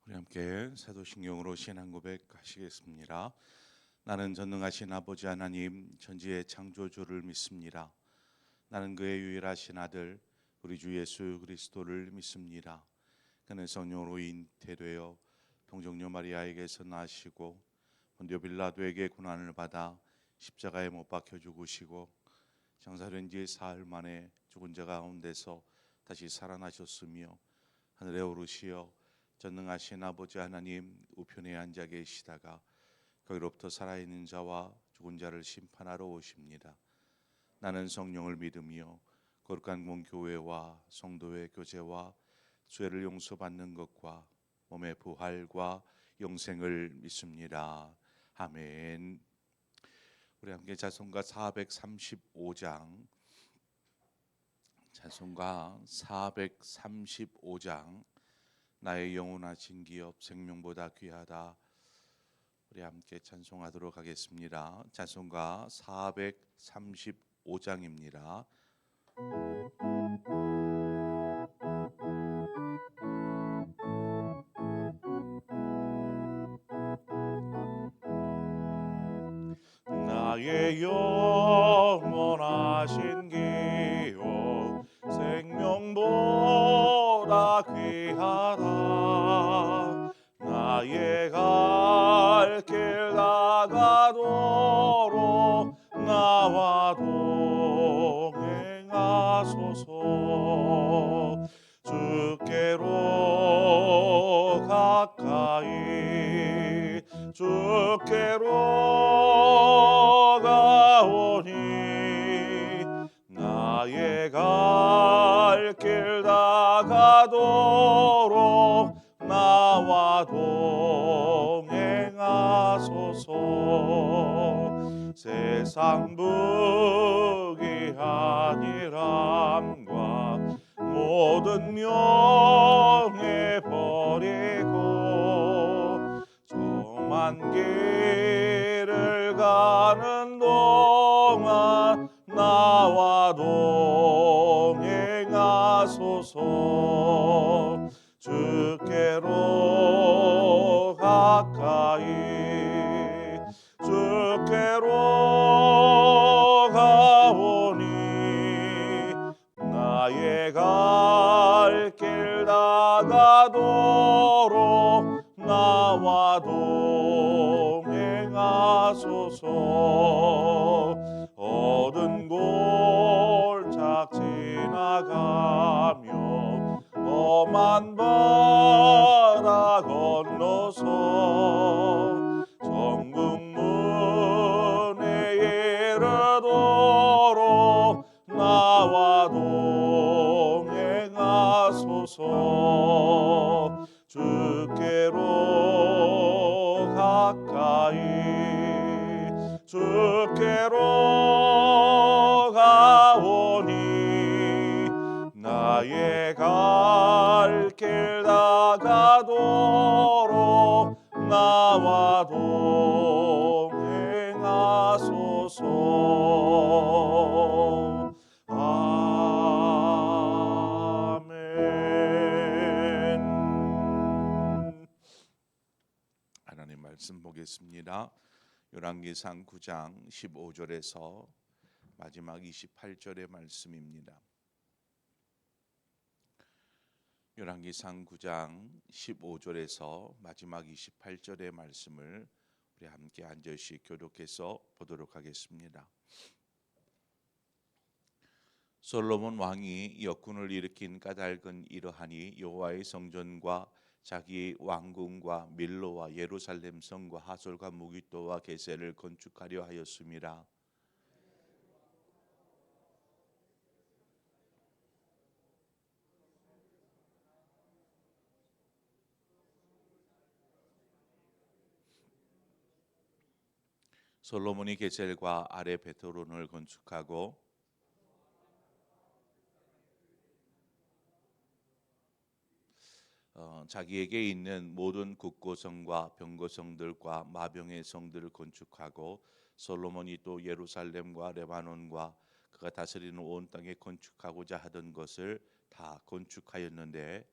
우리 함께 사도신경으로 신앙 고백하시겠습니다. 나는 전능하신 아버지 하나님 천지의 창조주를 믿습니다. 나는 그의 유일하신 아들 우리 주 예수 그리스도를 믿습니다. 그는 성령으로 잉태되어 동정녀 마리아에게서 나시고 본디오 빌라도에게 고난을 받아 십자가에 못 박혀 죽으시고 장사된 지 사흘 만에 죽은 자 가운데서 다시 살아나셨으며 하늘에 오르시어 전능하신 아버지 하나님 우편에 앉아 계시다가 거기로부터 살아있는 자와 죽은 자를 심판하러 오십니다. 나는 성령을 믿으며 거룩한 공교회와 성도의 교제와 죄를 용서받는 것과 몸의 부활과 영생을 믿습니다. 아멘. 우리 함께 찬송가 435장 나의 영원하신 기업 생명보다 귀하다. 우리 함께 찬송하도록 하겠습니다. 찬송가 435장입니다. 나의 영원하신 기업 생명보다 귀하다. 나의 갈 길 나가도록 나와 동행하소서. 주께로 가까이 주께로 가오니 나의 갈 길 나가도록 나와 동행하소서. 세상 부귀하니람과 모든 명예 버리고 험한 길을 가는 동안 나와 동행하소서. 주께로 가까이 주께로 가오니 나의 갈 길 나가도록 나와 동행하소서. 어두운 골짝 지나가며 험한 바다 건너서 천국 문에 이르도록 나와 동행하소서. 주께로 가까이 주께로 가오니 나의 갈 길 나가도록 나와 동행하소서. 아멘. 하나님 말씀 보겠습니다. 열왕기상 9장 15절에서 마지막 28절의 말씀입니다. 열왕기상 9장 15절에서 마지막 28절의 말씀을 우리 함께 한 절씩 교독해서 보도록 하겠습니다. 솔로몬 왕이 역군을 일으킨 까닭은 이러하니 여호와의 성전과 자기의 왕궁과 밀로와 예루살렘 성과 하솔과 무기토와 게셀을 건축하려 하였음이라. 솔로몬이 게셀과 아레 베토론을 건축하고 자기에게 있는 모든 국고성과 병거성들과 마병의 성들을 건축하고 솔로몬이 또 예루살렘과 레바논과 그가 다스리는 온 땅에 건축하고자 하던 것을 다 건축하였는데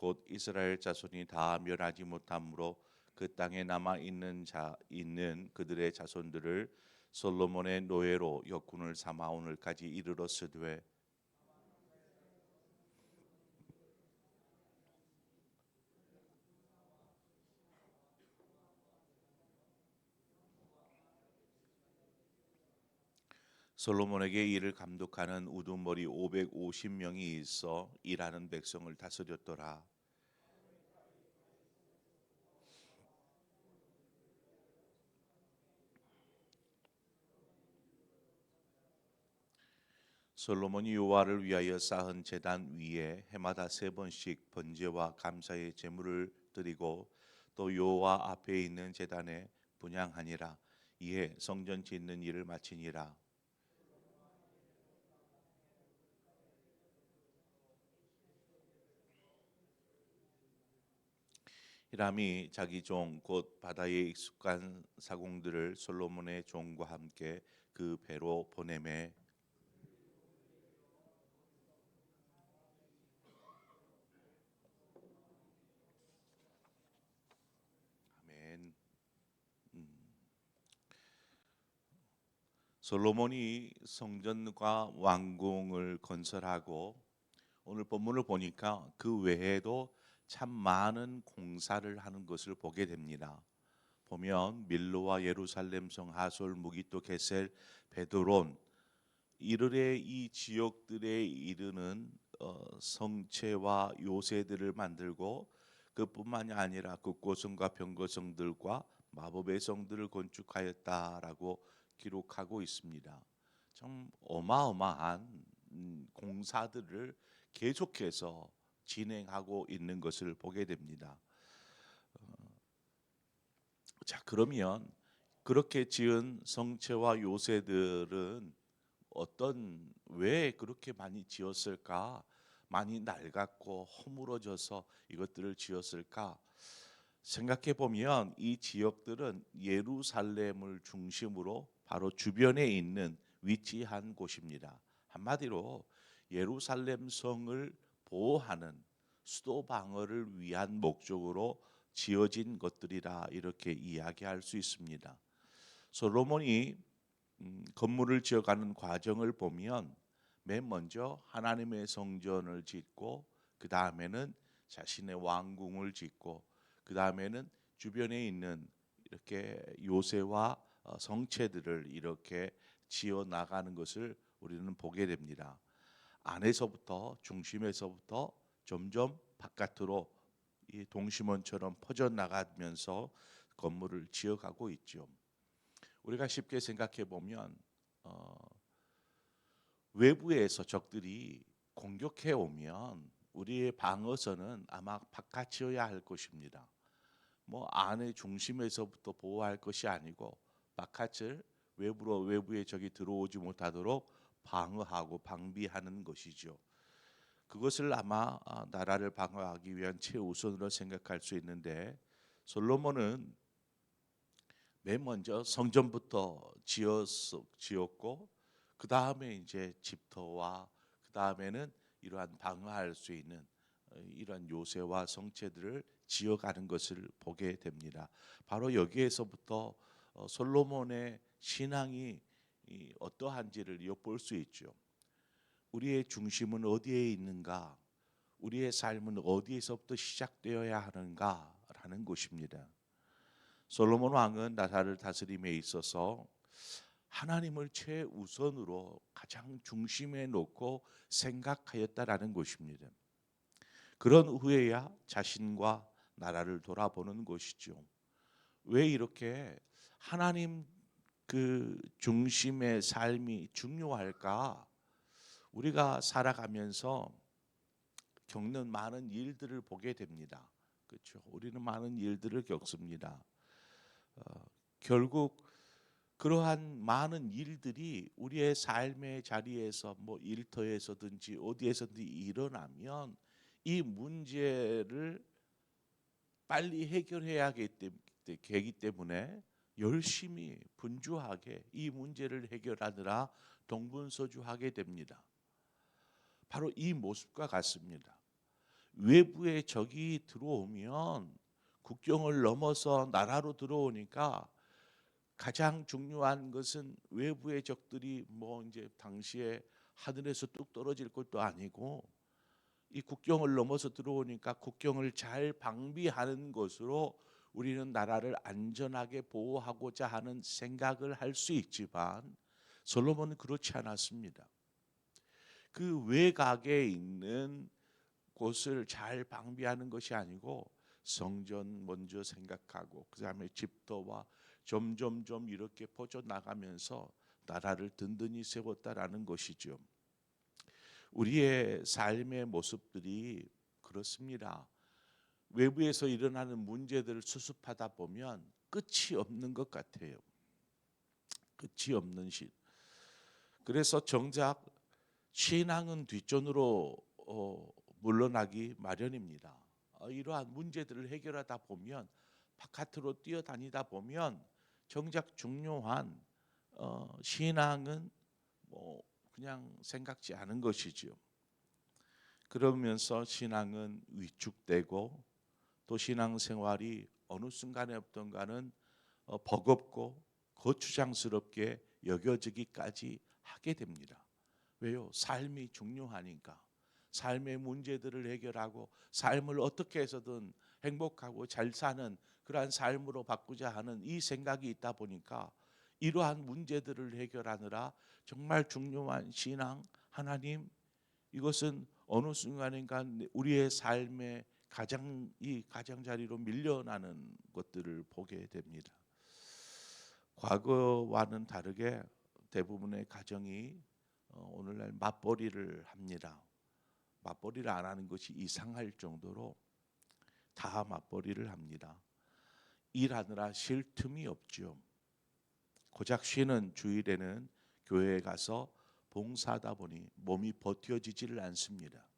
곧 이스라엘 자손이 다 멸하지 못함으로 그 땅에 남아 있는 그들의 자손들을 솔로몬의 노예로 역군을 삼아 오늘까지 이르렀으되 솔로몬에게 이를 감독하는 우두머리 550명이 있어 일하는 백성을 다스렸더라. 솔로몬이 여호와를 위하여 쌓은 제단 위에 해마다 3번씩 번제와 감사의 제물을 드리고 또 여호와 앞에 있는 제단에 분향하니라. 이에 성전 짓는 일을 마치니라. 히람이 자기 종 곧 바다에 익숙한 사공들을 솔로몬의 종과 함께 그 배로 보내매 아멘. 솔로몬이 성전과 왕궁을 건설하고 오늘 본문을 보니까 그 외에도 참 많은 공사를 하는 것을 보게 됩니다. 보면 밀로와 예루살렘 성 하솔 무기또 게셀 베드론 이르레 이 지역들에 이르는 성체와 요새들을 만들고 그뿐만이 아니라 국고성과 병거성들과 마법의 성들을 건축하였다라고 기록하고 있습니다. 참 어마어마한 공사들을 계속해서 진행하고 있는 것을 보게 됩니다. 자, 그러면 그렇게 지은 성체와 요새들은 왜 그렇게 많이 지었을까? 많이 낡았고 허물어져서 이것들을 지었을까? 생각해 보면 이 지역들은 예루살렘을 중심으로 바로 주변에 있는 위치한 곳입니다. 한마디로 예루살렘 성을 보호하는 수도 방어를 위한 목적으로 지어진 것들이라 이렇게 이야기할 수 있습니다. 솔로몬이 건물을 지어가는 과정을 보면 맨 먼저 하나님의 성전을 짓고 그 다음에는 자신의 왕궁을 짓고 그 다음에는 주변에 있는 이렇게 요새와 성체들을 이렇게 지어 나가는 것을 우리는 보게 됩니다. 안에서부터 중심에서부터 점점 바깥으로 이 동심원처럼 퍼져 나가면서 건물을 지어가고 있죠. 우리가 쉽게 생각해 보면 외부에서 적들이 공격해 오면 우리의 방어선은 아마 바깥이어야 할 것입니다. 뭐 안의 중심에서부터 보호할 것이 아니고 바깥을 외부의 적이 들어오지 못하도록 방어하고 방비하는 것이죠. 그것을 아마 나라를 방어하기 위한 최우선으로 생각할 수 있는데 솔로몬은 맨 먼저 성전부터 지었고 그 다음에 이제 집터와 그 다음에는 이러한 방어할 수 있는 이러한 요새와 성체들을 지어가는 것을 보게 됩니다. 바로 여기에서부터 솔로몬의 신앙이 어떠한지를 엿볼 수 있죠. 우리의 중심은 어디에 있는가? 우리의 삶은 어디에서부터 시작되어야 하는가라는 것입니다. 솔로몬 왕은 나라를 다스림에 있어서 하나님을 최우선으로 가장 중심에 놓고 생각하였다라는 것입니다. 그런 후에야 자신과 나라를 돌아보는 것이죠. 왜 이렇게 하나님 그 중심의 삶이 중요할까? 우리가 살아가면서 겪는 많은 일들을 보게 됩니다. 그렇죠? 우리는 많은 일들을 겪습니다. 결국 그러한 많은 일들이 우리의 삶의 자리에서 뭐 일터에서든지 어디에서든지 일어나면 이 문제를 빨리 해결해야 되기 때문에 열심히 분주하게 이 문제를 해결하느라 동분서주하게 됩니다. 바로 이 모습과 같습니다. 외부의 적이 들어오면 국경을 넘어서 나라로 들어오니까 가장 중요한 것은 외부의 적들이 뭐 이제 당시에 하늘에서 뚝 떨어질 것도 아니고 이 국경을 넘어서 들어오니까 국경을 잘 방비하는 것으로 우리는 나라를 안전하게 보호하고자 하는 생각을 할 수 있지만 솔로몬은 그렇지 않았습니다. 그 외곽에 있는 곳을 잘 방비하는 것이 아니고 성전 먼저 생각하고 그다음에 집도와 점점점 이렇게 퍼져나가면서 나라를 든든히 세웠다라는 것이죠. 우리의 삶의 모습들이 그렇습니다. 외부에서 일어나는 문제들을 수습하다 보면 끝이 없는 것 같아요. 끝이 없는 시. 그래서 정작 신앙은 뒷전으로 물러나기 마련입니다. 이러한 문제들을 해결하다 보면 바깥으로 뛰어다니다 보면 정작 중요한 신앙은 뭐 그냥 생각지 않은 것이지요. 그러면서 신앙은 위축되고 또 신앙생활이 어느 순간에 어떤가는 버겁고 거추장스럽게 여겨지기까지 하게 됩니다. 왜요? 삶이 중요하니까. 삶의 문제들을 해결하고 삶을 어떻게 해서든 행복하고 잘 사는 그러한 삶으로 바꾸자 하는 이 생각이 있다 보니까 이러한 문제들을 해결하느라 정말 중요한 신앙, 하나님, 이것은 어느 순간인가 우리의 삶의 이 가장자리로 밀려나는 것들을 보게 됩니다. 과거와는 다르게 대부분의 가정이 오늘날 맞벌이를 합니다. 맞벌이를 안 하는 것이 이상할 정도로 다 맞벌이를 합니다. 일하느라 쉴 틈이 없죠. 고작 쉬는 주일에는 교회에 가서 봉사하다 보니 몸이 버텨지지를 않습니다.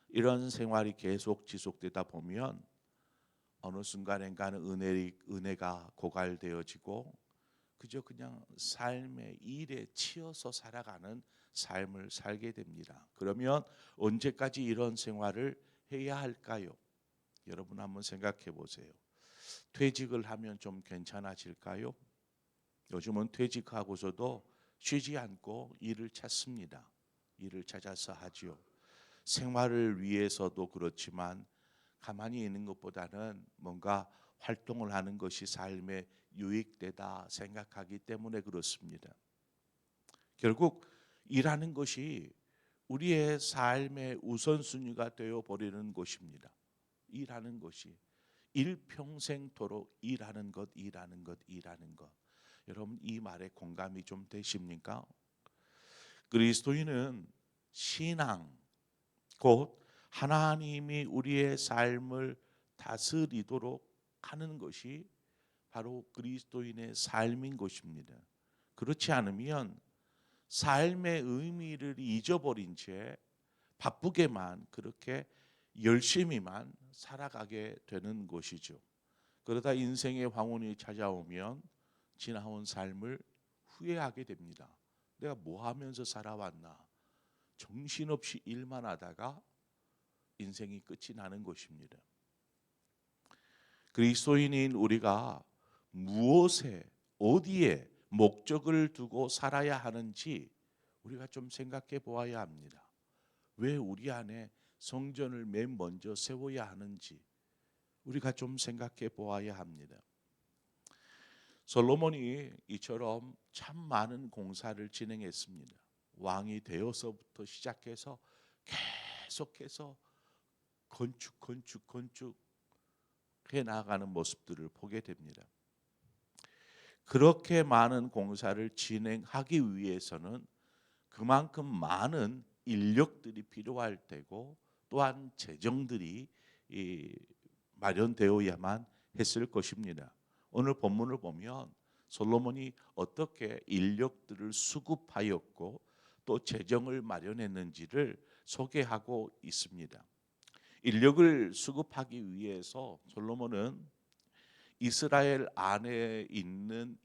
이런 생활이 계속 지속되다 보면 어느 순간인가는 은혜가 고갈되어지고 그저 그냥 삶의 일에 치여서 살아가는 삶을 살게 됩니다. 그러면 언제까지 이런 생활을 해야 할까요? 여러분 한번 생각해 보세요. 퇴직을 하면 좀 괜찮아질까요? 요즘은 퇴직하고서도 쉬지 않고 일을 찾습니다. 일을 찾아서 하지요. 생활을 위해서도 그렇지만 가만히 있는 것보다는 뭔가 활동을 하는 것이 삶에 유익되다 생각하기 때문에 그렇습니다. 결국 일하는 것이 우리의 삶의 우선순위가 되어 버리는 것입니다. 일하는 것이 일평생토록 일하는 것. 여러분 이 말에 공감이 좀 되십니까? 그리스도인은 신앙 곧 하나님이 우리의 삶을 다스리도록 하는 것이 바로 그리스도인의 삶인 것입니다. 그렇지 않으면 삶의 의미를 잊어버린 채 바쁘게만 그렇게 열심히만 살아가게 되는 것이죠. 그러다 인생의 황혼이 찾아오면 지나온 삶을 후회하게 됩니다. 내가 뭐 하면서 살아왔나? 정신없이 일만 하다가 인생이 끝이 나는 것입니다. 그리스도인인 우리가 무엇에 어디에 목적을 두고 살아야 하는지 우리가 좀 생각해 보아야 합니다. 왜 우리 안에 성전을 맨 먼저 세워야 하는지 우리가 좀 생각해 보아야 합니다. 솔로몬이 이처럼 참 많은 공사를 진행했습니다. 왕이 되어서부터 시작해서 계속해서 건축 해 나가는 모습들을 보게 됩니다. 그렇게 많은 공사를 진행하기 위해서는 그만큼 많은 인력들이 필요할 테고 또한 재정들이 마련되어야만 했을 것입니다. 오늘 본문을 보면 솔로몬이 어떻게 인력들을 수급하였고 또 재정을 마련했는지를 소개하고 있습니다. 인력을 수급하기 위해서 솔로몬은 이스라엘 안에 있는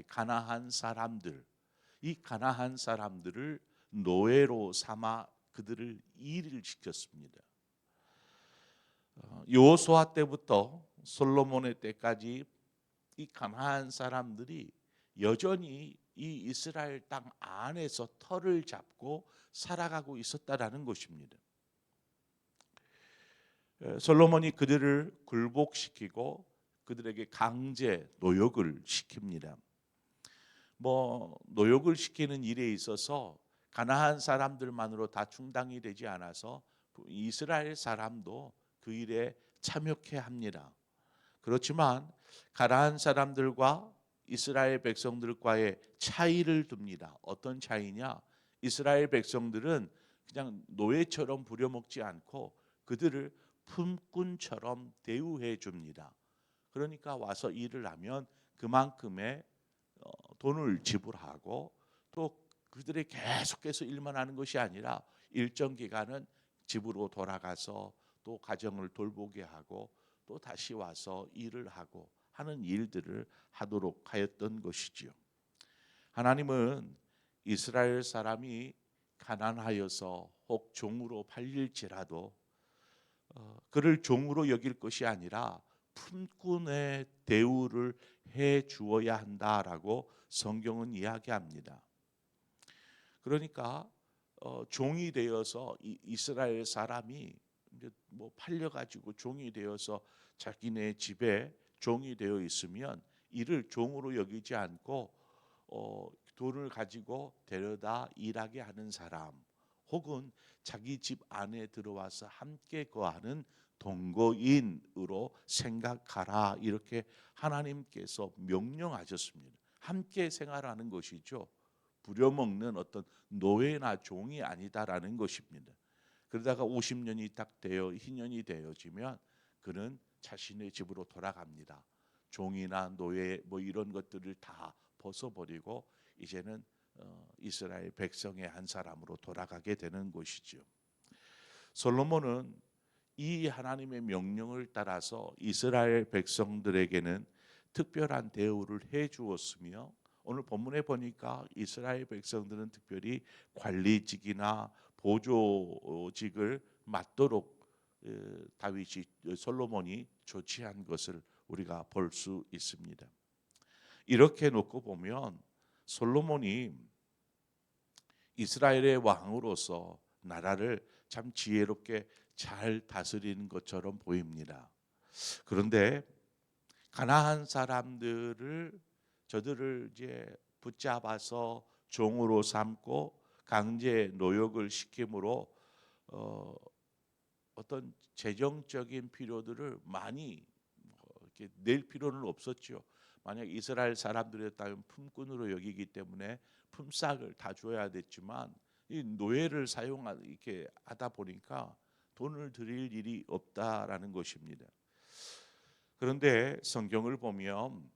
가나안 사람들, 이 가나안 사람들을 노예로 삼아 그들을 일을 시켰습니다. 여호수아 때부터 솔로몬의 때까지 이 가나안 사람들이 여전히 이 이스라엘 땅 안에서 터를 잡고 살아가고 있었다라는 것입니다. 솔로몬이 그들을 굴복시키고 그들에게 강제 노역을 시킵니다. 노역을 시키는 일에 있어서 가나안 사람들만으로 다 충당이 되지 않아서 이스라엘 사람도 그 일에 참여해야 합니다. 그렇지만 가나안 사람들과 이스라엘 백성들과의 차이를 둡니다. 어떤 차이냐? 이스라엘 백성들은 그냥 노예처럼 부려먹지 않고 그들을 품꾼처럼 대우해 줍니다. 그러니까 와서 일을 하면 그만큼의 돈을 지불하고 또 그들이 계속해서 일만 하는 것이 아니라 일정 기간은 집으로 돌아가서 또 가정을 돌보게 하고 또 다시 와서 일을 하고 하는 일들을 하도록 하였던 것이지요. 하나님은 이스라엘 사람이 가난하여서 혹 종으로 팔릴지라도 그를 종으로 여길 것이 아니라 품꾼의 대우를 해 주어야 한다라고 성경은 이야기합니다. 그러니까 종이 되어서 이스라엘 사람이 이제 팔려가지고 종이 되어서 자기네 집에 종이 되어 있으면 이를 종으로 여기지 않고 돈을 가지고 데려다 일하게 하는 사람, 혹은 자기 집 안에 들어와서 함께 거하는 동거인으로 생각하라, 이렇게 하나님께서 명령하셨습니다. 함께 생활하는 것이죠. 부려먹는 어떤 노예나 종이 아니다라는 것입니다. 그러다가 50년이 딱 되어 희년이 되어지면 그는 자신의 집으로 돌아갑니다. 종이나 노예 이런 것들을 다 벗어버리고 이제는 이스라엘 백성의 한 사람으로 돌아가게 되는 것이죠. 솔로몬은 이 하나님의 명령을 따라서 이스라엘 백성들에게는 특별한 대우를 해 주었으며, 오늘 본문에 보니까 이스라엘 백성들은 특별히 관리직이나 보조직을 맡도록 다윗이 솔로몬이 조치한 것을 우리가 볼 수 있습니다. 이렇게 놓고 보면 솔로몬이 이스라엘의 왕으로서 나라를 참 지혜롭게 잘 다스리는 것처럼 보입니다. 그런데 가나안 저들을 이제 붙잡아서 종으로 삼고 강제 노역을 시킴으로 어떤 재정적인 필요들을 많이 이렇게 낼 필요는 없었죠. 만약 이스라엘 사람들이었다면 품꾼으로 여기기 때문에 품삯을 다 줘야 됐지만 이 노예를 이렇게 하다 보니까 돈을 드릴 일이 없다라는 것입니다. 그런데 성경을 보면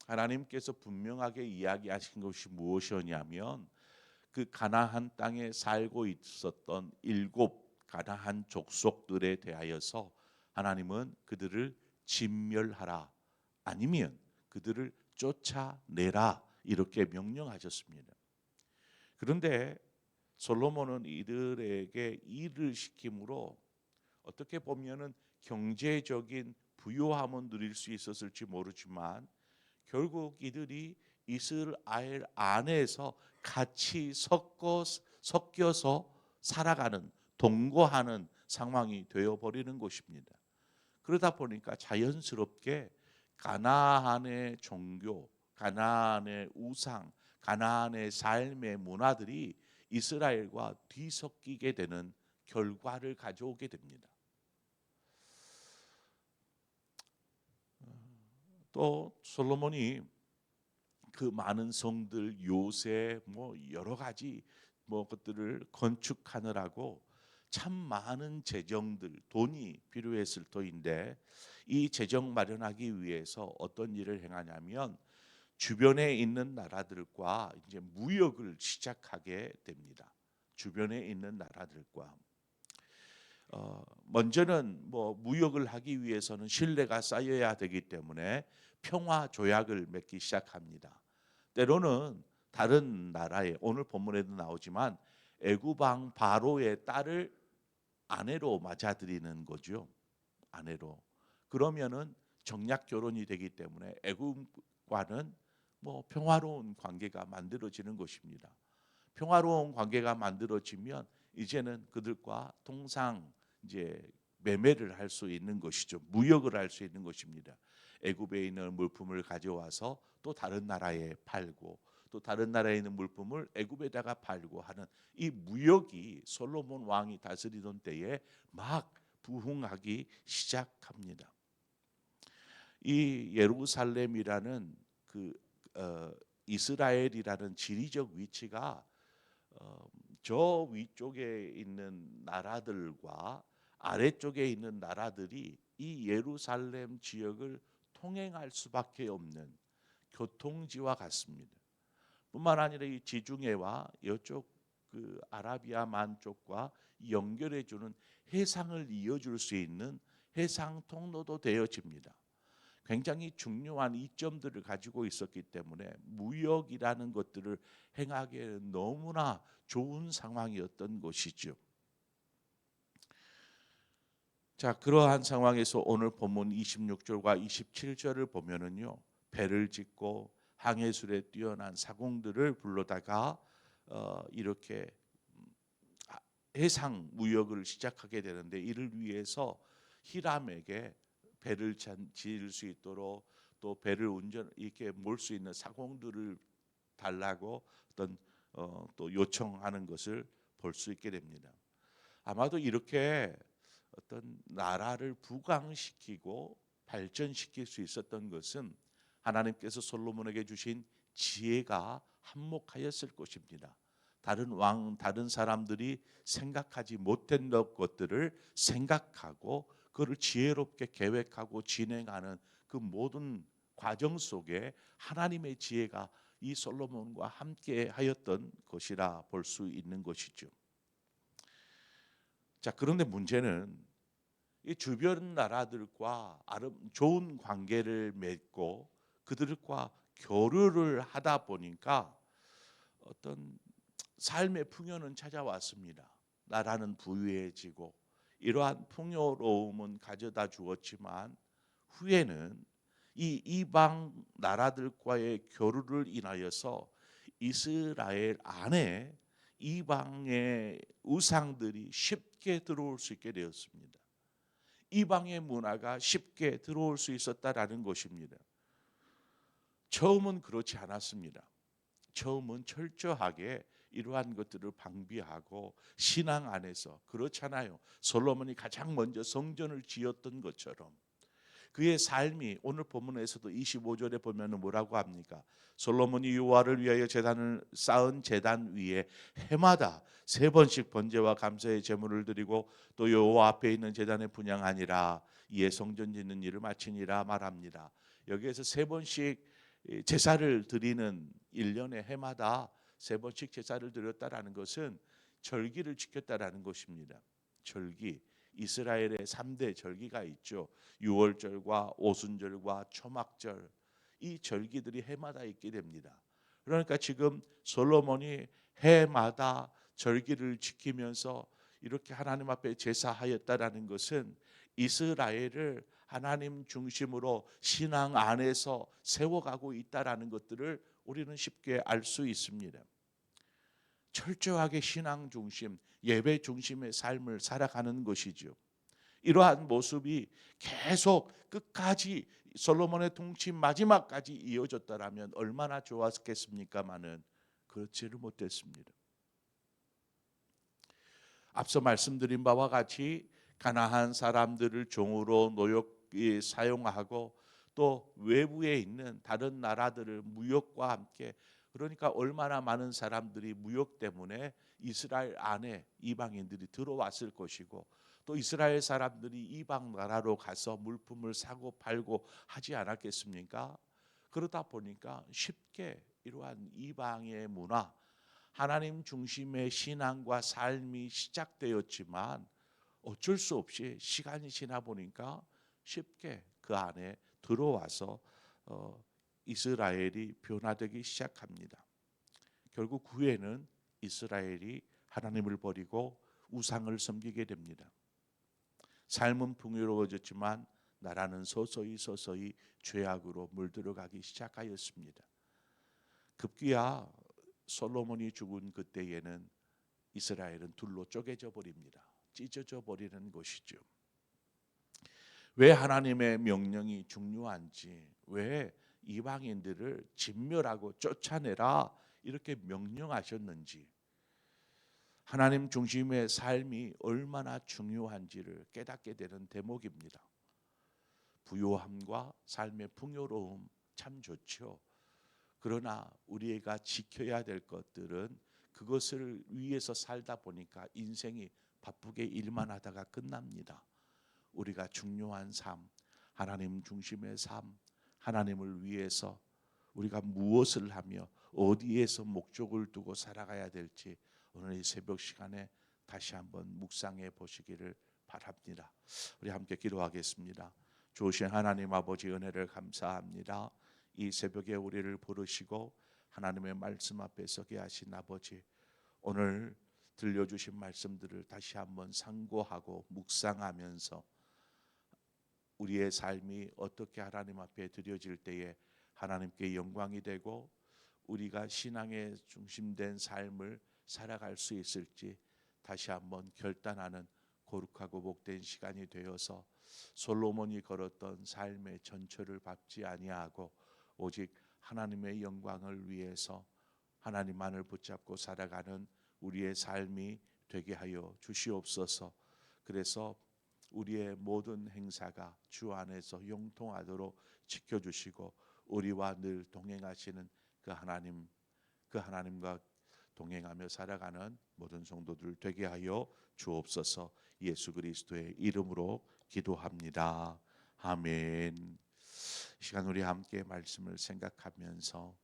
하나님께서 분명하게 이야기하신 것이 무엇이었냐면, 그 가나안 땅에 살고 있었던 7 가나안 족속들에 대하여서 하나님은 그들을 진멸하라, 아니면 그들을 쫓아내라, 이렇게 명령하셨습니다. 그런데 솔로몬은 이들에게 일을 시킴으로 어떻게 보면은 경제적인 부요함은 누릴 수 있었을지 모르지만 결국 이들이 이스라엘 안에서 같이 섞여서 살아가는, 동거하는 상황이 되어버리는 것입니다. 그러다 보니까 자연스럽게 가나안의 종교, 가나안의 우상, 가나안의 삶의 문화들이 이스라엘과 뒤섞이게 되는 결과를 가져오게 됩니다. 또 솔로몬이 그 많은 성들, 요새 여러 가지 것들을 건축하느라고 참 많은 재정들, 돈이 필요했을 터인데, 이 재정 마련하기 위해서 어떤 일을 행하냐면 주변에 있는 나라들과 이제 무역을 시작하게 됩니다. 주변에 있는 나라들과 먼저는 무역을 하기 위해서는 신뢰가 쌓여야 되기 때문에 평화 조약을 맺기 시작합니다. 때로는 다른 나라에, 오늘 본문에도 나오지만 애굽 왕 바로의 딸을 아내로 맞아들이는 거죠. 아내로. 그러면은 정략 결혼이 되기 때문에 애굽과는 평화로운 관계가 만들어지는 것입니다. 평화로운 관계가 만들어지면 이제는 그들과 통상 이제 매매를 할 수 있는 것이죠. 무역을 할 수 있는 것입니다. 애굽에 있는 물품을 가져와서 또 다른 나라에 팔고 또 다른 나라에 있는 물품을 애굽에다가 팔고 하는 이 무역이 솔로몬 왕이 다스리던 때에 막 부흥하기 시작합니다. 이 예루살렘이라는 그 이스라엘이라는 지리적 위치가 저 위쪽에 있는 나라들과 아래쪽에 있는 나라들이 이 예루살렘 지역을 통행할 수밖에 없는 교통지와 같습니다. 뿐만 아니라 이 지중해와 이쪽 그 아라비아만 쪽과 연결해 주는 해상을 이어줄 수 있는 해상 통로도 되어집니다. 굉장히 중요한 이점들을 가지고 있었기 때문에 무역이라는 것들을 행하기에 너무나 좋은 상황이었던 것이죠. 자, 그러한 상황에서 오늘 본문 26절과 27절을 보면은요, 배를 짓고 항해술에 뛰어난 사공들을 불러다가 이렇게 해상 무역을 시작하게 되는데, 이를 위해서 히람에게 배를 지을 수 있도록 또 배를 이렇게 몰 수 있는 사공들을 달라고 또 요청하는 것을 볼 수 있게 됩니다. 아마도 이렇게 어떤 나라를 부강시키고 발전시킬 수 있었던 것은 하나님께서 솔로몬에게 주신 지혜가 한몫하였을 것입니다. 다른 사람들이 생각하지 못한 것들을 생각하고 그를 지혜롭게 계획하고 진행하는 그 모든 과정 속에 하나님의 지혜가 이 솔로몬과 함께 하였던 것이라 볼 수 있는 것이죠. 자, 그런데 문제는 이 주변 나라들과 좋은 관계를 맺고 그들과 교류를 하다 보니까 어떤 삶의 풍요는 찾아왔습니다. 나라는 부유해지고 이러한 풍요로움은 가져다 주었지만 후에는 이 이방 나라들과의 교류를 인하여서 이스라엘 안에 이방의 우상들이 쉽게 들어올 수 있게 되었습니다. 이방의 문화가 쉽게 들어올 수 있었다라는 것입니다. 처음은 그렇지 않았습니다. 처음은 철저하게 이러한 것들을 방비하고 신앙 안에서, 그렇잖아요. 솔로몬이 가장 먼저 성전을 지었던 것처럼 그의 삶이 오늘 본문에서도 25절에 보면 뭐라고 합니까? 솔로몬이 여호와를 위하여 제단을 쌓은 제단 위에 해마다 3번씩 번제와 감사의 제물을 드리고 또 여호와 앞에 있는 제단에 분향하니라. 이에 성전 짓는 일을 마치니라 말합니다. 여기에서 3번씩 제사를 드리는 1년에 해마다 3번씩 제사를 드렸다라는 것은 절기를 지켰다라는 것입니다. 절기, 이스라엘의 3대 절기가 있죠. 유월절과 오순절과 초막절, 이 절기들이 해마다 있게 됩니다. 그러니까 지금 솔로몬이 해마다 절기를 지키면서 이렇게 하나님 앞에 제사하였다라는 것은 이스라엘을 하나님 중심으로 신앙 안에서 세워가고 있다라는 것들을 우리는 쉽게 알 수 있습니다. 철저하게 신앙 중심, 예배 중심의 삶을 살아가는 것이죠. 이러한 모습이 계속 끝까지 솔로몬의 통치 마지막까지 이어졌다라면 얼마나 좋았겠습니까마는 그렇지를 못했습니다. 앞서 말씀드린 바와 같이 가나안 사람들을 종으로 노역에 사용하고 또 외부에 있는 다른 나라들을 무역과 함께, 그러니까 얼마나 많은 사람들이 무역 때문에 이스라엘 안에 이방인들이 들어왔을 것이고 또 이스라엘 사람들이 이방 나라로 가서 물품을 사고 팔고 하지 않았겠습니까? 그러다 보니까 쉽게 이러한 이방의 문화, 하나님 중심의 신앙과 삶이 시작되었지만 어쩔 수 없이 시간이 지나 보니까 쉽게 그 안에 들어와서 이스라엘이 변화되기 시작합니다. 결국 후에는 이스라엘이 하나님을 버리고 우상을 섬기게 됩니다. 삶은 풍요로워졌지만 나라는 서서히 죄악으로 물들어가기 시작하였습니다. 급기야 솔로몬이 죽은 그때에는 이스라엘은 둘로 쪼개져 버립니다. 찢어져 버리는 것이죠. 왜 하나님의 명령이 중요한지, 왜 이방인들을 진멸하고 쫓아내라 이렇게 명령하셨는지, 하나님 중심의 삶이 얼마나 중요한지를 깨닫게 되는 대목입니다. 부요함과 삶의 풍요로움 참 좋죠. 그러나 우리가 지켜야 될 것들은 그것을 위해서 살다 보니까 인생이 바쁘게 일만 하다가 끝납니다. 우리가 중요한 삶, 하나님 중심의 삶, 하나님을 위해서 우리가 무엇을 하며 어디에서 목적을 두고 살아가야 될지 오늘 이 새벽 시간에 다시 한번 묵상해 보시기를 바랍니다. 우리 함께 기도하겠습니다. 좋으신 하나님 아버지 은혜를 감사합니다. 이 새벽에 우리를 부르시고 하나님의 말씀 앞에 서게 하신 아버지, 오늘 들려주신 말씀들을 다시 한번 상고하고 묵상하면서 우리의 삶이 어떻게 하나님 앞에 드려질 때에 하나님께 영광이 되고 우리가 신앙의 중심된 삶을 살아갈 수 있을지 다시 한번 결단하는 거룩하고 복된 시간이 되어서 솔로몬이 걸었던 삶의 전철을 밟지 아니하고 오직 하나님의 영광을 위해서 하나님만을 붙잡고 살아가는 우리의 삶이 되게 하여 주시옵소서. 그래서 우리의 모든 행사가 주 안에서 형통하도록 지켜주시고 우리와 늘 동행하시는 그 하나님과 동행하며 살아가는 모든 성도들 되게 하여 주옵소서. 예수 그리스도의 이름으로 기도합니다. 아멘. 이 시간 우리 함께 말씀을 생각하면서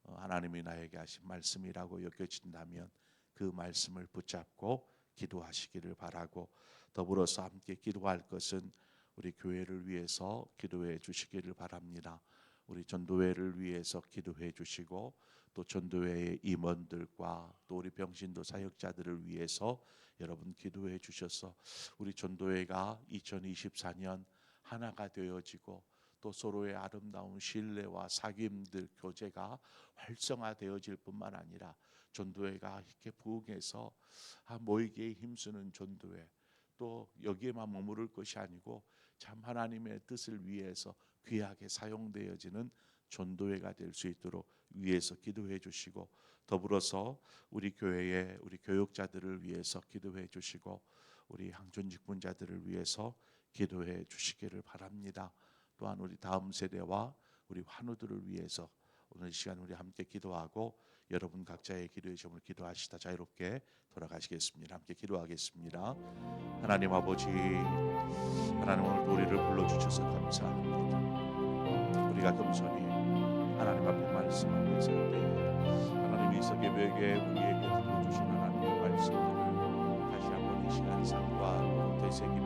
하나님이 나에게 하신 말씀이라고 여겨진다면 그 말씀을 붙잡고 기도하시기를 바라고, 더불어서 함께 기도할 것은 우리 교회를 위해서 기도해 주시기를 바랍니다. 우리 전도회를 위해서 기도해 주시고 또 전도회의 임원들과 또 우리 병신도 사역자들을 위해서 여러분 기도해 주셔서 우리 전도회가 2024년 하나가 되어지고 또 서로의 아름다운 신뢰와 사귐들 교제가 활성화되어질 뿐만 아니라 전도회가 이렇게 부흥해서 모이기에 힘쓰는 전도회, 또 여기에만 머무를 것이 아니고 참 하나님의 뜻을 위해서 귀하게 사용되어지는 전도회가 될 수 있도록 위해서 기도해 주시고, 더불어서 우리 교회의 우리 교육자들을 위해서 기도해 주시고 우리 항전 직분자들을 위해서 기도해 주시기를 바랍니다. 또한 우리 다음 세대와 우리 환우들을 위해서 오늘 시간 우리 함께 기도하고 여러분 각자의 기도의 점을 기도하시다 자유롭게 돌아가시겠습니다. 함께 기도하겠습니다. 하나님 아버지, 하나님 오늘 우리를 불러주셔서 감사합니다. 우리가 겸손히 하나님 앞에 말씀 앞에 설 때에 하나님이 새벽에 우리에게 들려주신 하나님의 말씀들을 다시 한번 이 시간 상고하고 되새기며